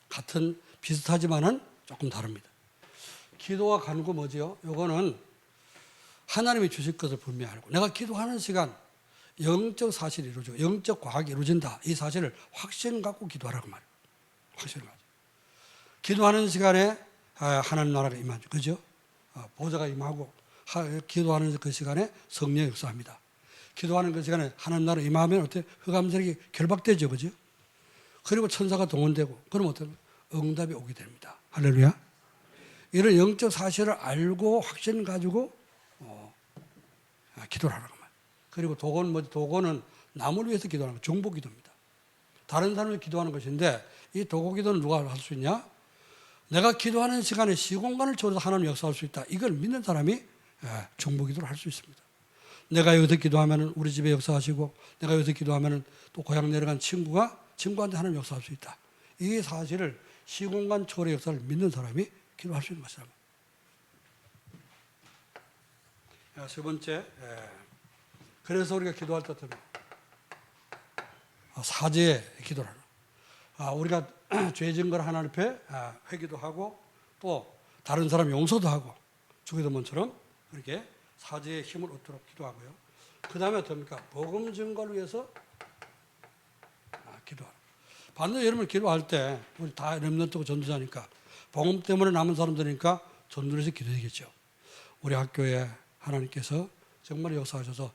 같은 비슷하지만은 조금 다릅니다. 기도와 간구 뭐지요? 요거는 하나님이 주실 것을 분명히 알고, 내가 기도하는 시간 영적 사실이 이루어지고 영적 과학이 이루어진다, 이 사실을 확신 갖고 기도하라고 말이에요. 확신을 가지고 기도하는 시간에 하나님 나라가 임하죠, 그죠? 보좌가 임하고, 기도하는 그 시간에 성령이 역사합니다. 기도하는 그 시간에 하나님 나라 임하면 어때? 흑암세력이 결박되죠, 그죠? 그리고 천사가 동원되고, 그럼 어떤 응답이 오게 됩니다. 할렐루야. 이런 영적 사실을 알고 확신 가지고 기도를 하라고 말이에요. 그리고 도고는 뭐지? 도고는 남을 위해서 기도하는 거, 중보 기도입니다. 다른 사람을 기도하는 것인데, 이 도고 기도는 누가 할 수 있냐? 내가 기도하는 시간에 시공간을 초월해서 하나님 역사할 수 있다, 이걸 믿는 사람이 중보 기도를 할 수 있습니다. 내가 여기서 기도하면 우리 집에 역사하시고, 내가 여기서 기도하면 또 고향 내려간 친구한테 하나님 역사할 수 있다, 이 사실을 시공간 초월의 역사를 믿는 사람이 기도할 수 있는 것이라고. 세 번째, 그래서 우리가 기도할 때 어떤 사죄의 기도를 하는, 우리가 죄 지은 걸 하나님 앞에 회개도 하고 또 다른 사람 용서도 하고 주기도문처럼 그렇게 사죄의 힘을 얻도록 기도하고요. 그 다음에 어떻습니까? 복음 증거를 위해서 기도하라. 반드시 여러분 기도할 때, 우리 다 렘넌트고 전도자니까, 복음 때문에 남은 사람들이니까 전도를 해서 기도해야겠죠. 우리 학교에 하나님께서 정말 역사하셔서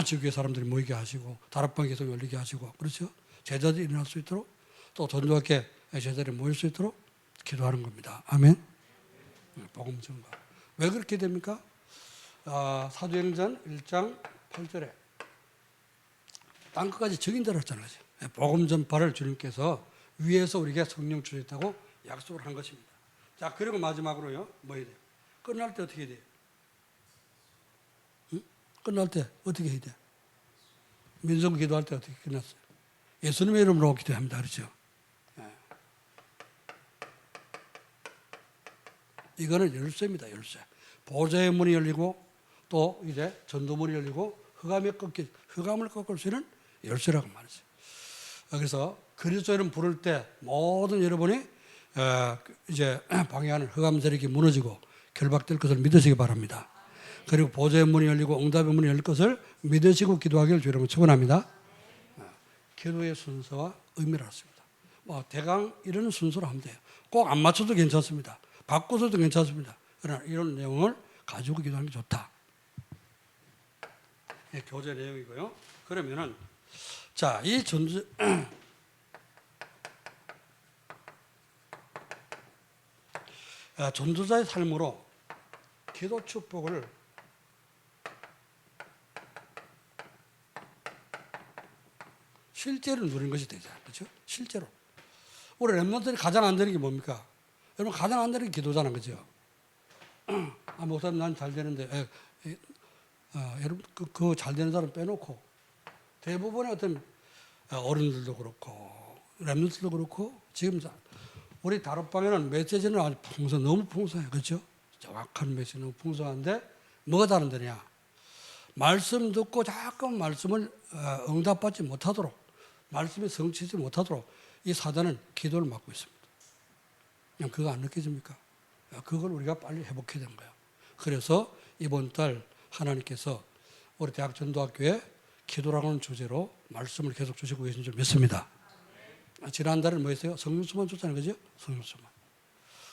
지구의 사람들이 모이게 하시고 다락방이 계속 열리게 하시고, 그렇죠? 제자들이 일어날 수 있도록, 또 전도학교 제자들이 모일 수 있도록 기도하는 겁니다. 아멘. 복음 증거. 왜 그렇게 됩니까? 사도행전 1장 8절에 땅끝까지 적인다고 했잖아요. 복음 전파를 주님께서 위에서 우리에게 성령 주셨다고 약속을 한 것입니다. 자, 그리고 마지막으로요, 뭐 해야 돼요? 끝날 때 어떻게 해야 돼요? 응? 끝날 때 어떻게 해야 돼요? 민성 기도할 때 어떻게 끝났어요? 예수님의 이름으로 기도합니다, 그렇죠? 이거는 열쇠입니다, 열쇠. 보좌의 문이 열리고 또 이제 전도문이 열리고 흑암을 꺾을 수 있는 열쇠라고 말이죠. 그래서 그리스도 이름 부를 때 모든 여러분이 이제 방해하는 흑암 세력이 무너지고 결박될 것을 믿으시기 바랍니다. 그리고 보좌의 문이 열리고 응답의 문이 열릴 것을 믿으시고 기도하기를 주님으로 축원합니다. 기도의 순서와 의미를 알았습니다. 대강 이런 순서로 하면 돼요. 꼭 안 맞춰도 괜찮습니다. 바꿔서도 괜찮습니다. 그러나 이런 내용을 가지고 기도하는 게 좋다. 교재 내용이고요. 그러면은 자, 이 전도자의 삶으로 기도 축복을 실제로 누리는 것이 되잖아요, 그렇죠? 실제로 우리 렘넌트들이 가장 안 되는 게 뭡니까? 여러분, 가장 안 되는 게 기도잖아요, 그죠? 목사님 난 잘 되는데, 여러분 그 잘 되는 사람 빼놓고 대부분의 어떤 어른들도 그렇고 렘넌트도 그렇고 지금 우리 다락방에는 메시지는 아주 너무 풍성해요. 그렇죠? 정확한 메시지 너무 풍성한데 뭐가 다른데냐? 말씀 듣고 자꾸 말씀을 응답받지 못하도록 말씀이 성취지 못하도록 이 사단은 기도를 막고 있습니다. 그냥 그거 안 느껴집니까? 그걸 우리가 빨리 회복해야 되는 거예요. 그래서 이번 달 하나님께서 우리 대학 전도학교에 기도라는 주제로 말씀을 계속 주시고 계신 줄 믿습니다. 지난달에 뭐 했어요? 성령 충만 줬잖아요. 그죠? 성령 충만.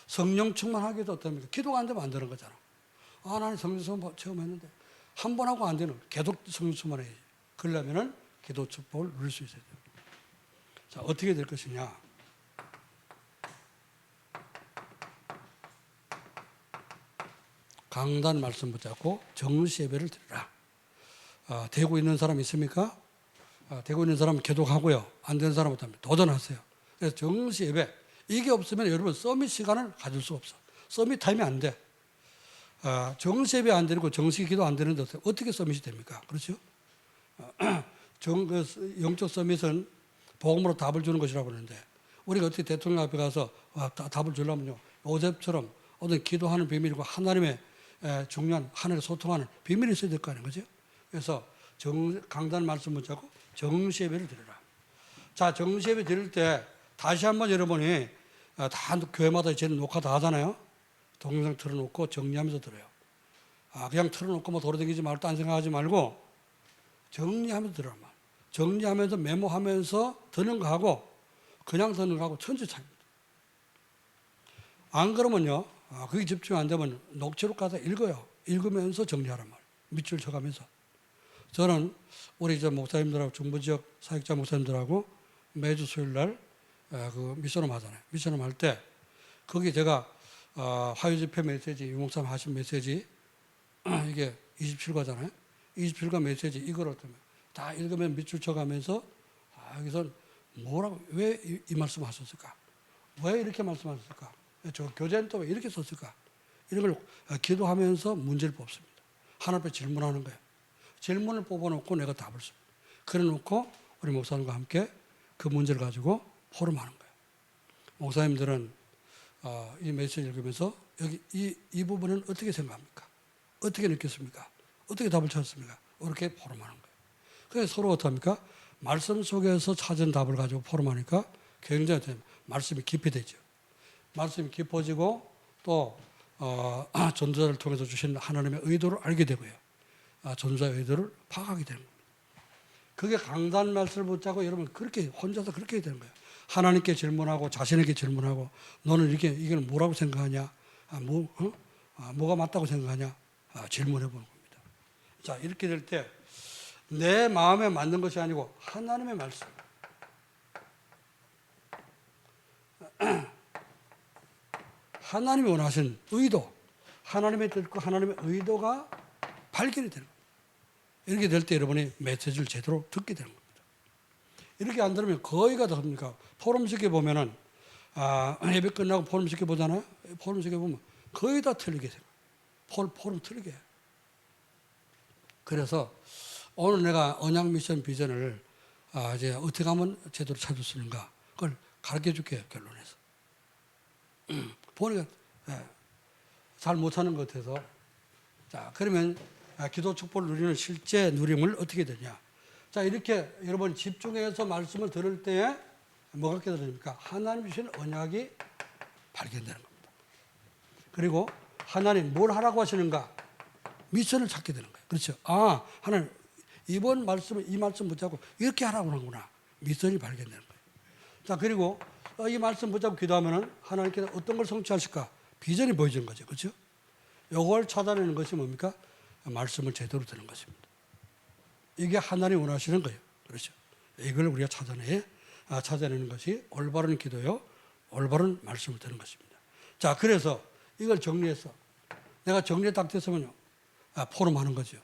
성령 충만하기도 어떻습니까? 기도가 안 되면 안 되는 거잖아. 나는 성령 충만 체험했는데 한 번 하고 안 되는 계속 성령 충만해야지. 그러려면은 기도 축복을 누릴 수 있어야 돼요. 자, 어떻게 될 것이냐? 강단 말씀 붙잡고 정시 예배를 드리라. 되고 있는 사람 있습니까? 되고 있는 사람은 계속하고요. 안 되는 사람은 도전하세요. 그래서 정시 예배. 이게 없으면 여러분 서밋 시간을 가질 수 없어. 서밋 타임이 안 돼. 정시 예배 안 되고 정시 기도 안 되는데 어떻게 서밋이 됩니까? 그렇죠? 영적 서밋은 복음으로 답을 주는 것이라고 하는데 우리가 어떻게 대통령 앞에 가서 답을 주려면요. 요셉처럼 어떤 기도하는 비밀이고 하나님의 중요한 하나님과 소통하는 비밀이 있어야 될 거 아니에요. 그죠? 그래서 강단 말씀 붙잡고 정시 예배를 드려라. 자, 정시 예배 드릴 때 다시 한번 여러분이 다 교회마다 이제 녹화 다 하잖아요. 동영상 틀어놓고 정리하면서 들어요. 그냥 틀어놓고 뭐 돌아다니지 말고 딴 생각하지 말고 정리하면서 들어라. 정리하면서 메모하면서 듣는 거하고 그냥 듣는 거하고 천지 차이입니다. 안 그러면요. 그게 집중 안 되면 녹취록 가서 읽어요. 읽으면서 정리하란 말이에요. 밑줄 쳐가면서. 저는 우리 목사님들하고 중부지역 사역자 목사님들하고 매주 수요일 날 그 미션홈 하잖아요. 미션홈 할 때 거기 제가 화요집회 메시지 유목사님 하신 메시지 이게 27과잖아요. 27과 메시지 이걸 어쩌면 다 읽으면 밑줄 쳐가면서 여기서 뭐라고 왜 이 말씀 하셨을까? 왜 이렇게 말씀하셨을까? 저 교재는 또 왜 이렇게 썼을까? 이런 걸 기도하면서 문제를 뽑습니다. 하나님 앞에 질문하는 거예요. 질문을 뽑아놓고 내가 답을 씁니다. 그래 놓고 우리 목사님과 함께 그 문제를 가지고 포럼하는 거예요. 목사님들은 이 메시지를 읽으면서 여기 이 부분은 어떻게 생각합니까? 어떻게 느꼈습니까? 어떻게 답을 찾았습니까? 이렇게 포럼하는 거예요. 그래서 서로 어떻습니까? 말씀 속에서 찾은 답을 가지고 포럼하니까 굉장히 말씀이 깊이 되죠. 말씀이 깊어지고 또 전도자를 통해서 주신 하나님의 의도를 알게 되고요. 전도자의 의도를 파악하게 되는 겁니다. 그게 강단 말씀을 붙잡고 여러분 그렇게 혼자서 그렇게 되는 거예요. 하나님께 질문하고 자신에게 질문하고 너는 이걸 뭐라고 생각하냐? 뭐가 맞다고 생각하냐? 질문해 보는 겁니다. 자, 이렇게 될 때 내 마음에 맞는 것이 아니고 하나님의 말씀. 하나님이 원하신 의도, 하나님의 뜻과 하나님의 의도가 발견이 되는 겁니다. 이렇게 될 때 여러분이 메시지를 제대로 듣게 되는 겁니다. 이렇게 안 들으면 거의가 다 뭡니까? 포럼식에 보면은 예배 끝나고 포럼식에 보잖아요. 포럼식에 보면 거의 다 틀리게 돼요. 포럼 틀리게 해요. 그래서 오늘 내가 언약 미션 비전을 이제 어떻게 하면 제대로 찾을 수 있는가 그걸 가르쳐 줄게요. 결론에서. 보니까 잘 못하는 것 같아서 자 그러면 기도 축복을 누리는 실제 누림을 어떻게 되냐. 자 이렇게 여러분 집중해서 말씀을 들을 때에 뭐가 깨달습니까? 하나님 주신 언약이 발견되는 겁니다. 그리고 하나님 뭘 하라고 하시는가? 미션을 찾게 되는 거예요. 그렇죠? 하나님 이번 말씀은 이 말씀 붙잡고 이렇게 하라고 하는구나. 미션이 발견되는 거예요. 자 그리고 이 말씀 붙잡고 기도하면은 하나님께서 어떤 걸 성취하실까? 비전이 보여지는 거죠. 그렇죠? 이걸 찾아내는 것이 뭡니까? 말씀을 제대로 듣는 것입니다. 이게 하나님 원하시는 거예요. 그렇죠? 이걸 우리가 찾아내는 것이 올바른 기도요. 올바른 말씀을 듣는 것입니다. 자, 그래서 이걸 정리해서 내가 정리에 딱 됐으면요. 포럼하는 거죠.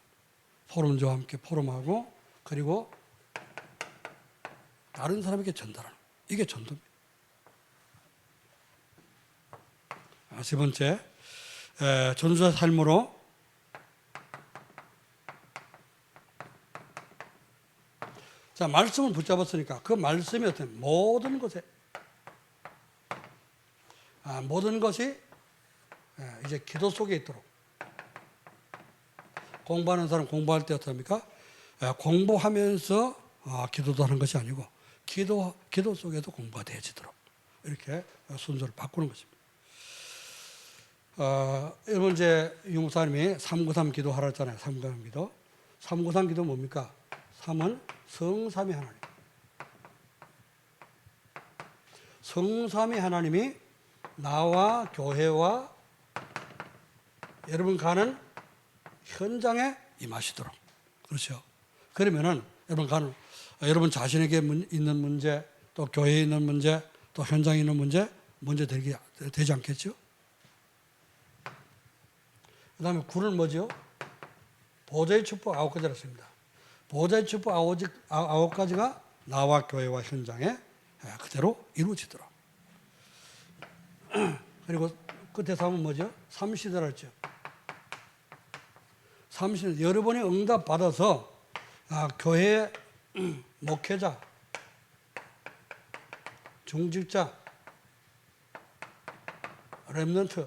포럼주와 함께 포럼하고 그리고 다른 사람에게 전달하는 이게 전도입니다. 세 번째, 전도자 삶으로 자, 말씀을 붙잡았으니까 그 말씀이 어떤 모든 것에 모든 것이 이제 기도 속에 있도록. 공부하는 사람 공부할 때 어떻습니까? 공부하면서 기도도 하는 것이 아니고 기도 속에도 공부가 되어지도록 이렇게 순서를 바꾸는 것입니다. 여러분 이제 유목사님이 393 기도하라 했잖아요. 393 기도. 393 기도 뭡니까? 3은 성삼위 하나님. 성삼위 하나님이 나와 교회와 여러분 가는 현장에 임하시도록. 그렇죠. 그러면은 여러분 자신에게 있는 문제, 또 교회에 있는 문제, 또 현장에 있는 문제 되지 않겠죠? 그 다음에 9는 뭐죠? 보좌의 축복 9가지라 했습니다. 보좌의 축복 9가지가 나와 교회와 현장에 그대로 이루어지도록. 그리고 끝에 3은 뭐죠? 3시대라 했죠. 3시대, 여러분이 응답 받아서 교회 목회자, 중직자, 렘넌트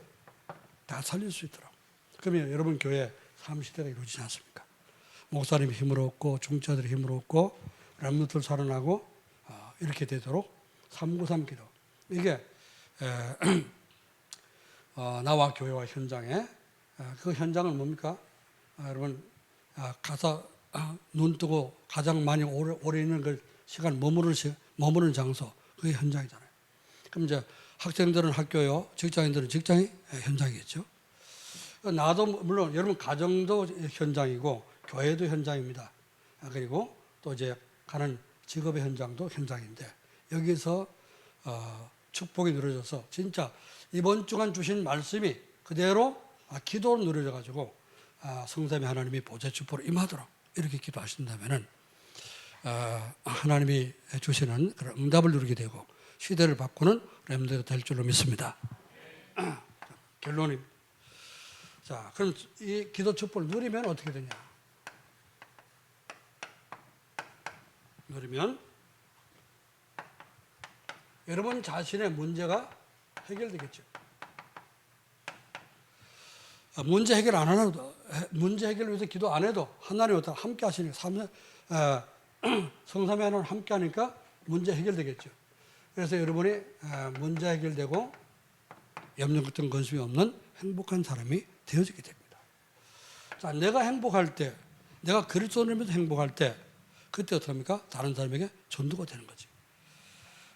다 살릴 수 있도록. 그러면 여러분 교회 3시대가 이루어지지 않습니까? 목사님이 힘을 얻고 중직자들이 힘을 얻고 렘넌트를 살아나고 이렇게 되도록 393 기도. 이게 나와 교회와 현장에 그 현장은 뭡니까? 여러분 가서 눈 뜨고 가장 많이 오래 있는 그 시간 머무는 장소 그게 현장이잖아요. 그럼 이제 학생들은 학교요, 직장인들은 직장이 현장이겠죠. 나도 물론 여러분 가정도 현장이고 교회도 현장입니다. 그리고 또 이제 가는 직업의 현장도 현장인데 여기서 축복이 누려져서 진짜 이번 주간 주신 말씀이 그대로 기도로 누려져 가지고 성삼위 하나님이 보좌 축복으로 임하도록 이렇게 기도하신다면은 하나님이 주시는 그런 응답을 누리게 되고 시대를 바꾸는 렘넌트가 될 줄로 믿습니다. 결론이 자, 그럼 이 기도 축복을 누리면 어떻게 되냐? 누리면 여러분 자신의 문제가 해결되겠죠. 문제 해결 안 하나도 문제 해결을 위해서 기도 안 해도 하나님 함께 하시니까 성삼위 하나님 함께 하니까 문제 해결되겠죠. 그래서 여러분이 문제 해결되고 염려 같은 건심이 없는 행복한 사람이 되어지게 됩니다. 자, 내가 행복할 때, 내가 그리스도를 믿어 행복할 때, 그때 어떡합니까? 다른 사람에게 전도가 되는 거지.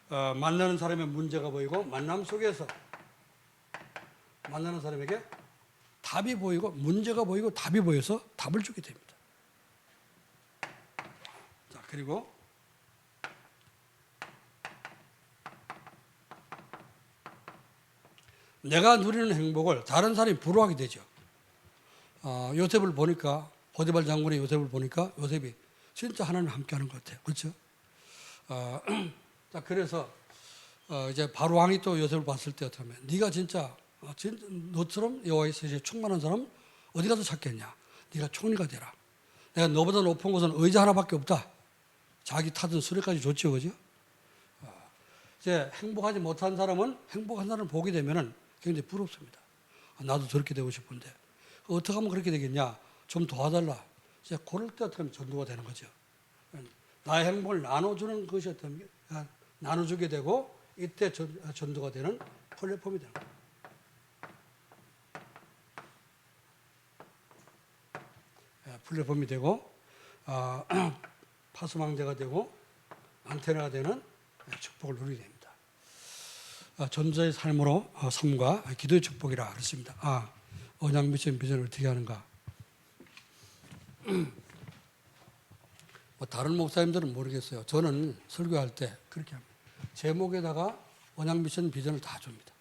만나는 사람의 문제가 보이고 만남 속에서 만나는 사람에게 답이 보이고 문제가 보이고 답이 보여서 답을 주게 됩니다. 자, 그리고 내가 누리는 행복을 다른 사람이 부러워하게 되죠. 요셉을 보니까 보디발 장군의 요셉을 보니까 요셉이 진짜 하나님 함께하는 것 같아요. 그렇죠? 자, 그래서 이제 바로 왕이 또 요셉을 봤을 때 어떻게 하면 네가 진짜 너처럼 여호와의 세계에 충만한 사람 어디 가서 찾겠냐? 네가 총리가 되라. 내가 너보다 높은 곳은 의자 하나밖에 없다. 자기 타던 수레까지 좋죠, 그죠? 이제 행복하지 못한 사람은 행복한 사람을 보게 되면은 굉장히 부럽습니다. 나도 저렇게 되고 싶은데 어떻게 하면 그렇게 되겠냐? 좀 도와달라. 이제 그럴 때 어떻게 하면 전도가 되는 거죠. 나의 행복을 나눠주는 것이 어떤 나눠주게 되고 이때 전도가 되는 플랫폼이 되는 거예요. 플랫폼이 되고 파수망대가 되고 안테나가 되는 축복을 누리게 됩니다. 전도자의 삶으로 삶과 기도의 축복이라 그랬습니다. 언약 미션 비전을 어떻게 하는가? 뭐 다른 목사님들은 모르겠어요. 저는 설교할 때 그렇게 합니다. 제목에다가 언약 미션 비전을 다 줍니다.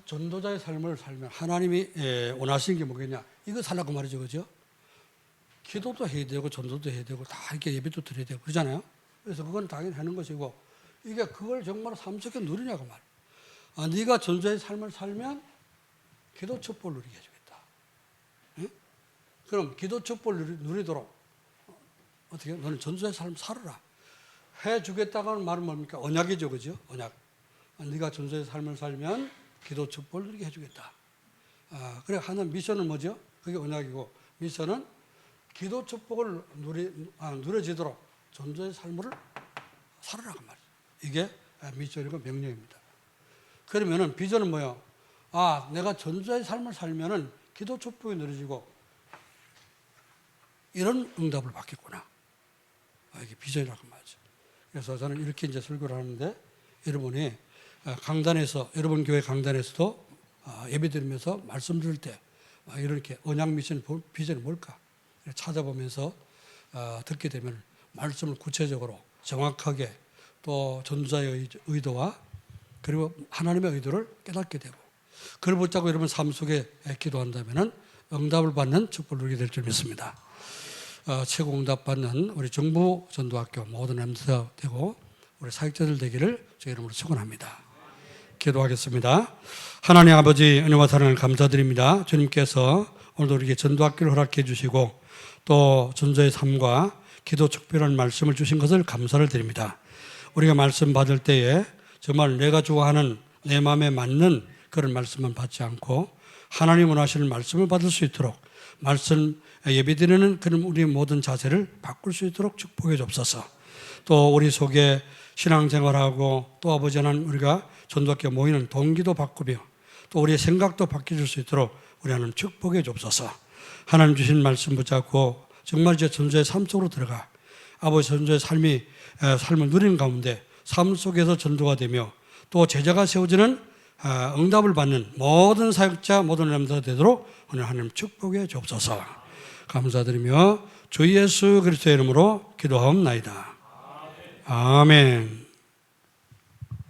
전도자의 삶을 살면 하나님이 원하시는 게 뭐겠냐? 이거 살라고 말이죠, 그죠? 기도도 해야 되고 전도도 해야 되고 다 이렇게 예배도 드려야 되고 그러잖아요. 그래서 그건 당연히 하는 것이고 이게 그걸 정말 삶 속에 누리냐고 말. 네가 전도자의 삶을 살면 기도 축복을 누리게 해주겠다. 응? 그럼 기도 축복을 누리도록 어떻게 너는 전도자의 삶을 살아라. 해주겠다고 하는 말은 뭡니까? 언약이죠, 그죠? 언약. 네가 전도자의 삶을 살면 기도 축복을 누리게 해주겠다. 그래 하는 미션은 뭐죠? 그게 언약이고, 미션은 기도 축복을 누려지도록 전도자의 삶을 살아라고 말이죠. 이게 미션이고 명령입니다. 그러면은 비전은 뭐예요? 내가 전도자의 삶을 살면은 기도 축복이 누려지고 이런 응답을 받겠구나. 이게 비전이라고 말이죠. 그래서 저는 이렇게 이제 설교를 하는데, 여러분이 강단에서, 여러분 교회 강단에서도 예배 드리면서 말씀 들을 때 이렇게 언약 미션 비전이 뭘까 찾아보면서 듣게 되면 말씀을 구체적으로 정확하게 또 전도자의 의도와 그리고 하나님의 의도를 깨닫게 되고, 그걸 붙잡고 여러분 삶 속에 기도한다면 응답을 받는 축복을 누리게 될 줄 믿습니다. 최고 응답 받는 우리 정부 전도학교 모든 엠스가 되고 우리 사역자들 되기를 주의 이름으로 축원합니다. 기도하겠습니다. 하나님 아버지, 은혜와 사랑을 감사드립니다. 주님께서 오늘도 우리에게 전도학교를 허락해 주시고 또 전도의 삶과 기도 축복이라는 말씀을 주신 것을 감사를 드립니다. 우리가 말씀 받을 때에 정말 내가 좋아하는 내 마음에 맞는 그런 말씀만 받지 않고 하나님 원하시는 말씀을 받을 수 있도록, 말씀 예배드리는 그런 우리 모든 자세를 바꿀 수 있도록 축복해 주옵소서. 또 우리 속에 신앙생활하고 또 아버지 하나님 우리가 전도학교 모이는 동기도 바꾸며 또 우리의 생각도 바뀌어질 수 있도록 우리 하나님 축복해 주옵소서. 하나님 주신 말씀 붙잡고 정말 이제 전도의 삶 속으로 들어가 아버지 전도의 삶을 누리는 가운데 삶 속에서 전도가 되며 또 제자가 세워지는 응답을 받는 모든 사역자, 모든 사람들 되도록 오늘 하나님 축복해 주옵소서. 감사드리며 주 예수 그리스도의 이름으로 기도하옵나이다. 아멘.